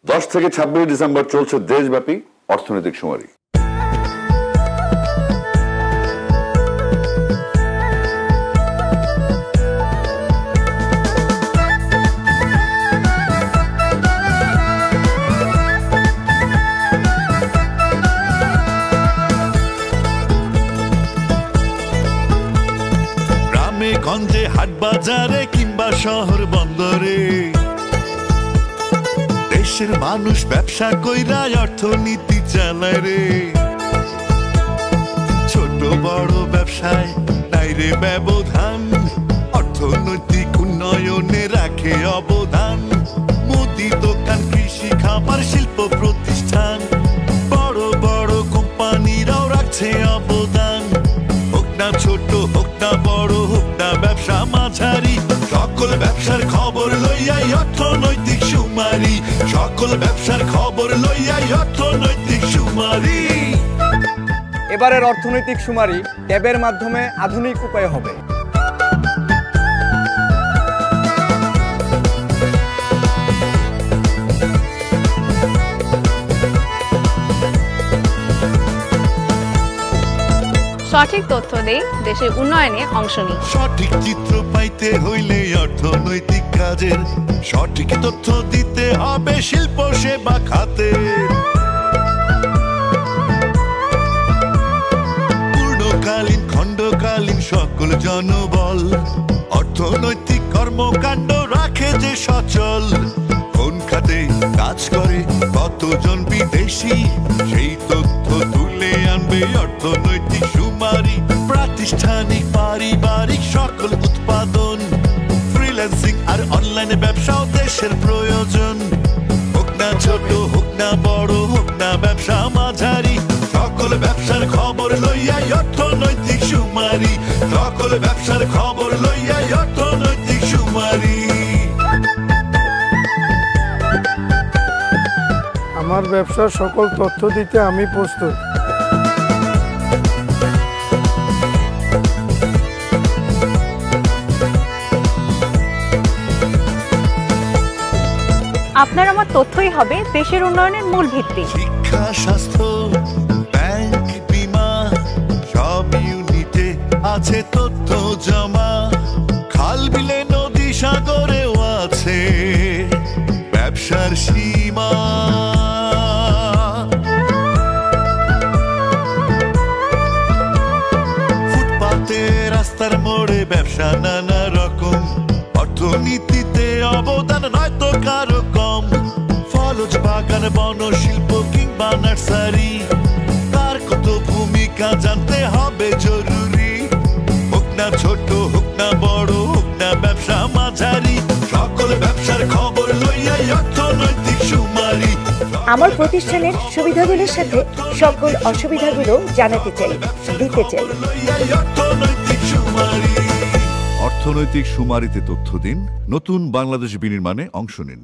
10 থেকে 26 ডিসেম্বর চলছে দেশব্যাপী অর্থনৈতিক শুমারি। গ্রামে গঞ্জে হাট বাজারে কিংবা শহর বন্দরে দেশের মানুষ ব্যবসা কইরা অর্থনীতি চালায় রে। ছোট বড় ব্যবসায় নাই রে ব্যবধান, অর্থনৈতিক উন্নয়নে রাখে অবদান। মুদি দোকান, কৃষি, খামার, শিল্প প্রতিষ্ঠান, বড় বড় কোম্পানিরাও রাখছে অবদান। হোক না ছোট, হোক না বড়, হোক না ব্যবসা মাঝারি, সকল ব্যবসার খবর লইয়াই অর্থনৈতিক শুমারি। সকল ব্যবসার খবর লইয়াই অর্থনৈতিক শুমারি। এবারের অর্থনৈতিক শুমারি ট্যাবের মাধ্যমে আধুনিক উপায়ে হবে। সঠিক তথ্য দেই, দেশের উন্নয়নে অংশ নিই। সঠিক চিত্র পাইতে হইলে অর্থনৈতিক কাজের সঠিক তথ্য দিতে হবে শিল্প সেবা খাতে। পূর্ণকালীন খণ্ডকালীন সকল জনবল অর্থনৈতিক কর্মকাণ্ড রাখে যে সচল। কোন খাতে কাজ করে কতজন বিদেশি, সেই তথ্য তুলে আনবে অর্থনৈতিক শুমারি। প্রাতিষ্ঠানিক পারিবারিক সকল উৎপাদন, ফ্রিল্যান্সিং আর অনলাইনে ব্যবসাও দেশের প্রয়োজন। হোক না ছোট, হোক না বড়, হোক না ব্যবসা মাঝারি, সকল ব্যবসার খবর লইয়াই অর্থনৈতিক শুমারি। সকল ব্যবসার খবর লইয়াই অর্থনৈতিক শুমারি। আমার ব্যবসার সকল তথ্য দিতে আমি প্রস্তুত। আপনার আমার তথ্যই হবে দেশের উন্নয়নের মূল ভিত্তি। শিক্ষা, স্বাস্থ্য, ব্যাংক, বীমা সব ইউনিটে আছে তথ্য জমা। খাল বিলে নদী সাগরেও আছে ব্যবসার সীমা। ফুটপাতে রাস্তার মোড়ে ব্যবসা নানা রকম, অর্থনীতিতে অবদান নয়তো কারো কম। ফলজ বাগান, বন শিল্প কিংবা নার্সারি, তার কত ভূমিকা জানতে হবে জরুরি। হোক না ছোট, হোক না বড়, হোক না ব্যবসা মাঝারি, সকল ব্যবসার খবর লইয়াই অর্থনৈতিক শুমারি। আমার প্রতিষ্ঠানের সুবিধাগুলোর সাথে সকল অসুবিধাগুলো জানাতে চাই, দিতে চাই। অর্থনৈতিক শুমারিতে তথ্য দিন, নতুন বাংলাদেশ বিনির্মাণে অংশ নিন।